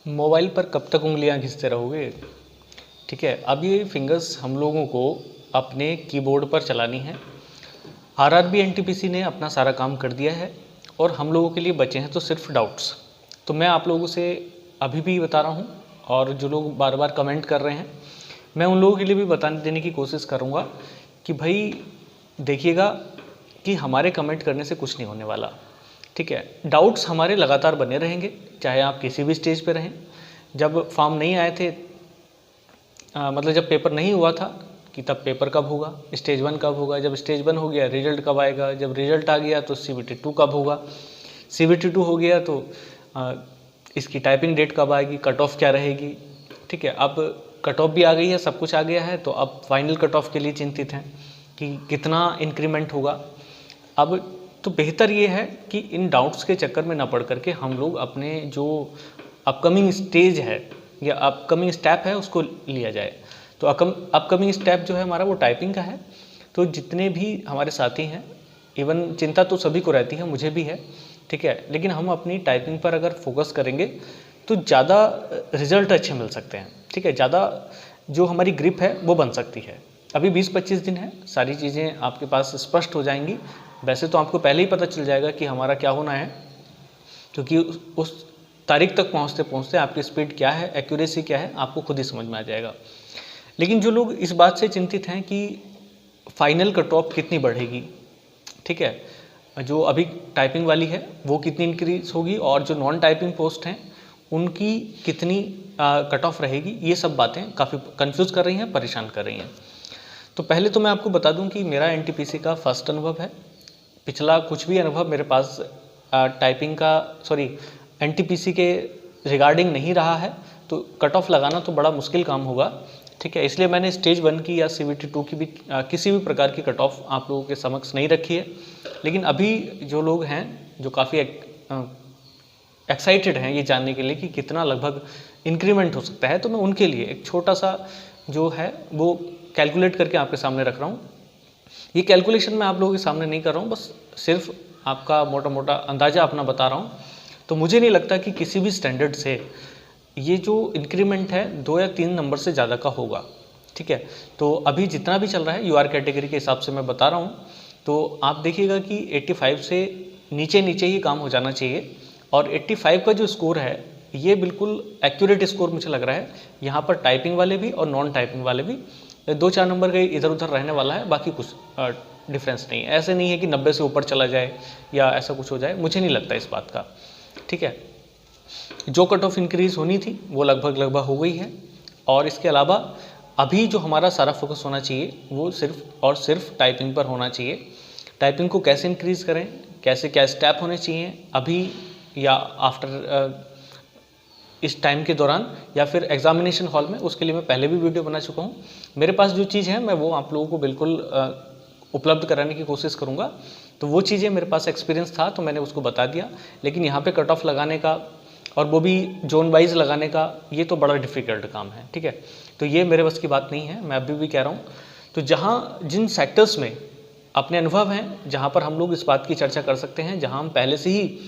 Mobile पर कब तक उंगलियां घिसते रहोगे। ठीक है, अब ये फिंगर्स हम लोगों को अपने कीबोर्ड पर चलानी है। आरआरबी एनटीपीसी ने अपना सारा काम कर दिया है और हम लोगों के लिए बचे हैं तो सिर्फ डाउट्स। तो मैं आप लोगों से अभी भी बता रहा हूँ, और जो लोग बार बार कमेंट कर रहे हैं मैं उन लोगों के लिए भी बताने देने की कोशिश करूँगा कि भाई देखिएगा कि हमारे कमेंट करने से कुछ नहीं होने वाला। ठीक है, डाउट्स हमारे लगातार बने रहेंगे, चाहे आप किसी भी स्टेज पे रहें। जब फॉर्म नहीं आए थे, मतलब जब पेपर नहीं हुआ था कि तब पेपर कब होगा, स्टेज 1 कब होगा, जब स्टेज 1 हो गया रिजल्ट कब आएगा, जब रिजल्ट आ गया तो CBT 2 कब होगा, CBT 2 हो गया तो इसकी टाइपिंग डेट कब आएगी, कट ऑफ क्या रहेगी। ठीक है, अब कट ऑफ भी आ गई है, सब कुछ आ गया है, तो अब फाइनल कट ऑफ के लिए चिंतित हैं कि कितना इंक्रीमेंट होगा। अब तो बेहतर ये है कि इन डाउट्स के चक्कर में ना पड़ करके हम लोग अपने जो अपकमिंग स्टेज है या अपकमिंग स्टेप है उसको लिया जाए। तो अपकमिंग स्टेप जो है हमारा वो टाइपिंग का है। तो जितने भी हमारे साथी हैं, इवन चिंता तो सभी को रहती है, मुझे भी है। ठीक है, लेकिन हम अपनी टाइपिंग पर अगर फोकस करेंगे तो ज़्यादा रिजल्ट अच्छे मिल सकते हैं। ठीक है, ज़्यादा जो हमारी ग्रिप है वो बन सकती है। अभी 20-25 दिन है, सारी चीज़ें आपके पास स्पष्ट हो जाएंगी। वैसे तो आपको पहले ही पता चल जाएगा कि हमारा क्या होना है, क्योंकि उस तारीख तक पहुंचते पहुंचते आपकी स्पीड क्या है, एक्यूरेसी क्या है, आपको खुद ही समझ में आ जाएगा। लेकिन जो लोग इस बात से चिंतित हैं कि फाइनल कट ऑफ कितनी बढ़ेगी, ठीक है, जो अभी टाइपिंग वाली है वो कितनी इंक्रीज होगी और जो नॉन टाइपिंग पोस्ट हैं उनकी कितनी कट ऑफ रहेगी, ये सब बातें काफ़ी कंफ्यूज कर रही हैं, परेशान कर रही हैं। तो पहले तो मैं आपको बता दूं कि मेरा एनटीपीसी का फर्स्ट अनुभव है। पिछला कुछ भी अनुभव मेरे पास टाइपिंग का एनटीपीसी के रिगार्डिंग नहीं रहा है, तो कट ऑफ लगाना तो बड़ा मुश्किल काम होगा। ठीक है, इसलिए मैंने स्टेज 1 की या CBT 2 की भी किसी भी प्रकार की कट ऑफ आप लोगों के समक्ष नहीं रखी है। लेकिन अभी जो लोग हैं जो काफ़ी एक्साइटेड हैं ये जानने के लिए कि कितना लगभग इंक्रीमेंट हो सकता है, तो मैं उनके लिए एक छोटा सा जो है वो कैलकुलेट करके आपके सामने रख रहा हूँ। ये कैलकुलेशन मैं आप लोगों के सामने नहीं कर रहा हूँ, बस सिर्फ आपका मोटा मोटा अंदाज़ा अपना बता रहा हूँ। तो मुझे नहीं लगता कि किसी भी स्टैंडर्ड से ये जो इंक्रीमेंट है 2 या 3 नंबर से ज़्यादा का होगा। ठीक है, तो अभी जितना भी चल रहा है UR कैटेगरी के हिसाब से मैं बता रहा हूँ, तो आप देखिएगा कि 85 से नीचे नीचे ही काम हो जाना चाहिए। और 85 का जो स्कोर है ये बिल्कुल एक्यूरेट स्कोर मुझे लग रहा है। यहाँ पर टाइपिंग वाले भी और नॉन टाइपिंग वाले भी 2-4 नंबर का इधर उधर रहने वाला है, बाकी कुछ डिफरेंस नहीं है। ऐसे नहीं है कि 90 से ऊपर चला जाए या ऐसा कुछ हो जाए, मुझे नहीं लगता इस बात का। ठीक है, जो कट ऑफ इंक्रीज होनी थी वो लगभग हो गई है। और इसके अलावा अभी जो हमारा सारा फोकस होना चाहिए वो सिर्फ और सिर्फ टाइपिंग पर होना चाहिए। टाइपिंग को कैसे इंक्रीज करें, कैसे क्या स्टेप होने चाहिए अभी या आफ्टर इस टाइम के दौरान या फिर एग्जामिनेशन हॉल में, उसके लिए मैं पहले भी वीडियो बना चुका हूँ। मेरे पास जो चीज़ है मैं वो आप लोगों को बिल्कुल उपलब्ध कराने की कोशिश करूँगा। तो वो चीज़ें मेरे पास एक्सपीरियंस था तो मैंने उसको बता दिया। लेकिन यहाँ पे कट ऑफ लगाने का और वो भी जोन वाइज लगाने का ये तो बड़ा डिफ़िकल्ट काम है। ठीक है, तो ये मेरे बस की बात नहीं है, मैं अभी भी कह रहा हूँ। तो जहाँ जिन सेक्टर्स में अपने अनुभव हैं, जहाँ पर हम लोग इस बात की चर्चा कर सकते हैं, जहाँ हम पहले से ही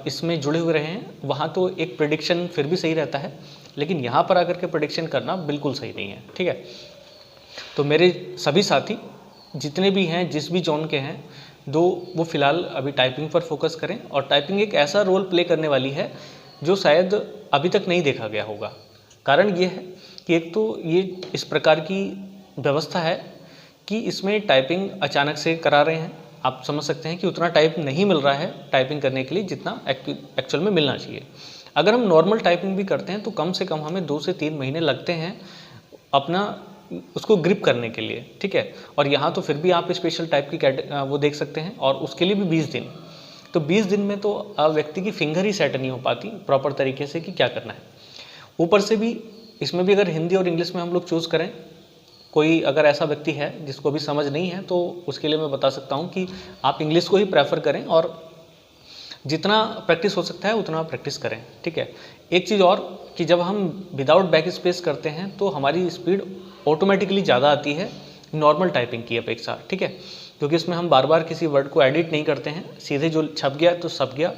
इसमें जुड़े हुए रहे हैं, वहाँ तो एक प्रेडिक्शन फिर भी सही रहता है। लेकिन यहाँ पर आकर के प्रेडिक्शन करना बिल्कुल सही नहीं है। ठीक है, तो मेरे सभी साथी जितने भी हैं, जिस भी जोन के हैं, वो फिलहाल अभी टाइपिंग पर फोकस करें। और टाइपिंग एक ऐसा रोल प्ले करने वाली है जो शायद अभी तक नहीं देखा गया होगा। कारण ये है कि एक तो ये इस प्रकार की व्यवस्था है कि इसमें टाइपिंग अचानक से करा रहे हैं। आप समझ सकते हैं कि उतना टाइप नहीं मिल रहा है टाइपिंग करने के लिए जितना एक्चुअल में मिलना चाहिए। अगर हम नॉर्मल टाइपिंग भी करते हैं तो कम से कम हमें 2 से 3 महीने लगते हैं अपना उसको ग्रिप करने के लिए। ठीक है, और यहाँ तो फिर भी आप स्पेशल टाइप की वो देख सकते हैं, और उसके लिए भी 20 दिन। तो 20 दिन में तो व्यक्ति की फिंगर ही सेट नहीं हो पाती प्रॉपर तरीके से कि क्या करना है। ऊपर से भी इसमें भी अगर हिंदी और इंग्लिश में हम लोग चूज़ करें, कोई अगर ऐसा व्यक्ति है जिसको भी समझ नहीं है तो उसके लिए मैं बता सकता हूँ कि आप इंग्लिश को ही प्रेफर करें और जितना प्रैक्टिस हो सकता है उतना प्रैक्टिस करें। ठीक है, एक चीज़ और कि जब हम विदाउट बैक स्पेस करते हैं तो हमारी स्पीड ऑटोमेटिकली ज़्यादा आती है नॉर्मल टाइपिंग की अपेक्षा। ठीक है, क्योंकि इसमें हम बार बार किसी वर्ड को एडिट नहीं करते हैं, सीधे जो छप गया तो छप गया,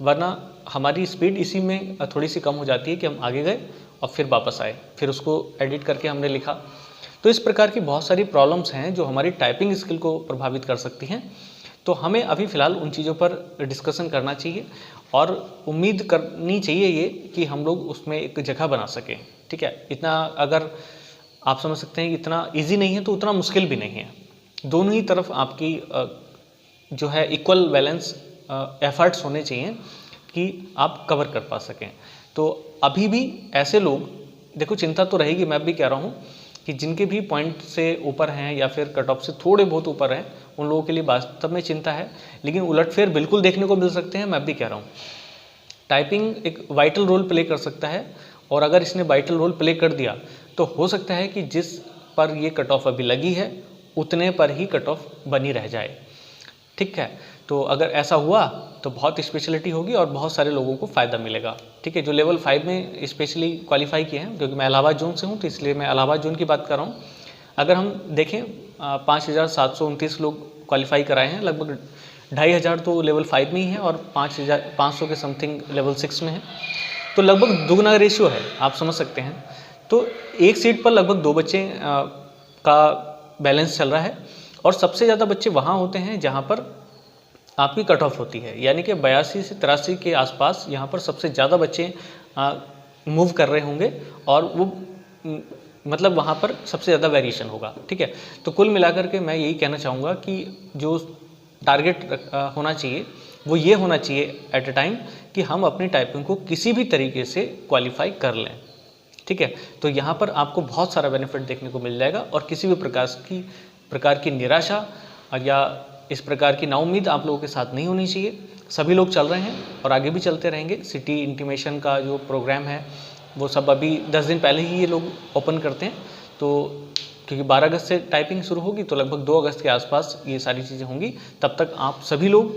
वरना हमारी स्पीड इसी में थोड़ी सी कम हो जाती है कि हम आगे गए और फिर वापस आए, फिर उसको एडिट करके हमने लिखा। तो इस प्रकार की बहुत सारी प्रॉब्लम्स हैं जो हमारी टाइपिंग स्किल को प्रभावित कर सकती हैं। तो हमें अभी फ़िलहाल उन चीज़ों पर डिस्कशन करना चाहिए और उम्मीद करनी चाहिए ये कि हम लोग उसमें एक जगह बना सकें। ठीक है, इतना अगर आप समझ सकते हैं कि इतना ईजी नहीं है तो उतना मुश्किल भी नहीं है। दोनों ही तरफ आपकी जो है इक्वल बैलेंस एफर्ट्स होने चाहिए कि आप कवर कर पा सकें। तो अभी भी ऐसे लोग, देखो चिंता तो रहेगी, मैं भी कह रहा हूँ कि जिनके भी पॉइंट से ऊपर हैं या फिर कट ऑफ से थोड़े बहुत ऊपर हैं, उन लोगों के लिए वास्तव में चिंता है, लेकिन उलटफेर बिल्कुल देखने को मिल सकते हैं। मैं भी कह रहा हूँ टाइपिंग एक वाइटल रोल प्ले कर सकता है, और अगर इसने वाइटल रोल प्ले कर दिया तो हो सकता है कि जिस पर ये कट ऑफ अभी लगी है उतने पर ही कट ऑफ बनी रह जाए। ठीक है, तो अगर ऐसा हुआ तो बहुत स्पेशलिटी होगी और बहुत सारे लोगों को फ़ायदा मिलेगा। ठीक है, जो लेवल 5 में स्पेशली क्वालिफाई किए हैं, क्योंकि मैं इलाहाबाद जोन से हूँ तो इसलिए मैं इलाहाबाद जोन की बात कर रहा हूँ। अगर हम देखें 5729 लोग क्वालिफाई कराए हैं, लगभग 2500 तो लेवल 5 में ही है और 5500 के समथिंग लेवल 6 में है, तो लगभग दुगना रेशियो है, आप समझ सकते हैं। तो एक सीट पर लगभग 2 बच्चे का बैलेंस चल रहा है, और सबसे ज़्यादा बच्चे वहाँ होते हैं जहाँ पर आपकी कट ऑफ होती है, यानी कि 82 से 83 के आसपास यहाँ पर सबसे ज़्यादा बच्चे मूव कर रहे होंगे, और वो मतलब वहाँ पर सबसे ज़्यादा वेरिएशन होगा। ठीक है, तो कुल मिलाकर के मैं यही कहना चाहूँगा कि जो टारगेट होना चाहिए वो ये होना चाहिए एट अ टाइम कि हम अपनी टाइपिंग को किसी भी तरीके से क्वालिफाई कर लें। ठीक है, तो यहाँ पर आपको बहुत सारा बेनिफिट देखने को मिल जाएगा, और किसी भी प्रकार की निराशा या इस प्रकार की नाउम्मीद आप लोगों के साथ नहीं होनी चाहिए। सभी लोग चल रहे हैं और आगे भी चलते रहेंगे। सिटी इंटीमेशन का जो प्रोग्राम है वो सब अभी 10 दिन पहले ही ये लोग ओपन करते हैं, तो क्योंकि 12 अगस्त से टाइपिंग शुरू होगी तो लगभग 2 अगस्त के आसपास ये सारी चीज़ें होंगी। तब तक आप सभी लोग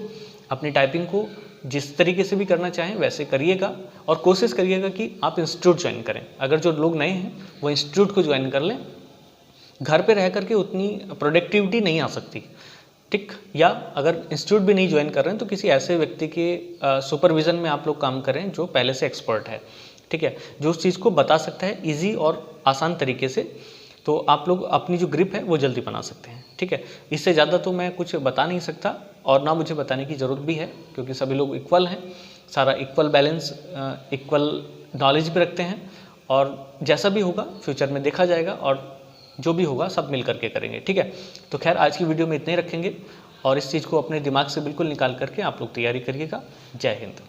अपनी टाइपिंग को जिस तरीके से भी करना चाहें वैसे करिएगा, और कोशिश करिएगा कि आप इंस्टीट्यूट ज्वाइन करें। अगर जो लोग नए हैं वो इंस्टीट्यूट को ज्वाइन कर लें। घर पे रह करके उतनी प्रोडक्टिविटी नहीं आ सकती। ठीक, या अगर इंस्टीट्यूट भी नहीं ज्वाइन कर रहे हैं तो किसी ऐसे व्यक्ति के सुपरविज़न में आप लोग काम करें जो पहले से एक्सपर्ट है। ठीक है, जो उस चीज़ को बता सकता है ईजी और आसान तरीके से, तो आप लोग अपनी जो ग्रिप है वो जल्दी बना सकते हैं। ठीक है, इससे ज़्यादा तो मैं कुछ बता नहीं सकता, और ना मुझे बताने की ज़रूरत भी है, क्योंकि सभी लोग इक्वल हैं, सारा इक्वल बैलेंस, इक्वल नॉलेज भी रखते हैं, और जैसा भी होगा फ्यूचर में देखा जाएगा, और जो भी होगा सब मिल करके करेंगे। ठीक है, तो खैर आज की वीडियो में इतने ही रखेंगे, और इस चीज़ को अपने दिमाग से बिल्कुल निकाल करके आप लोग तैयारी करिएगा। जय हिंद।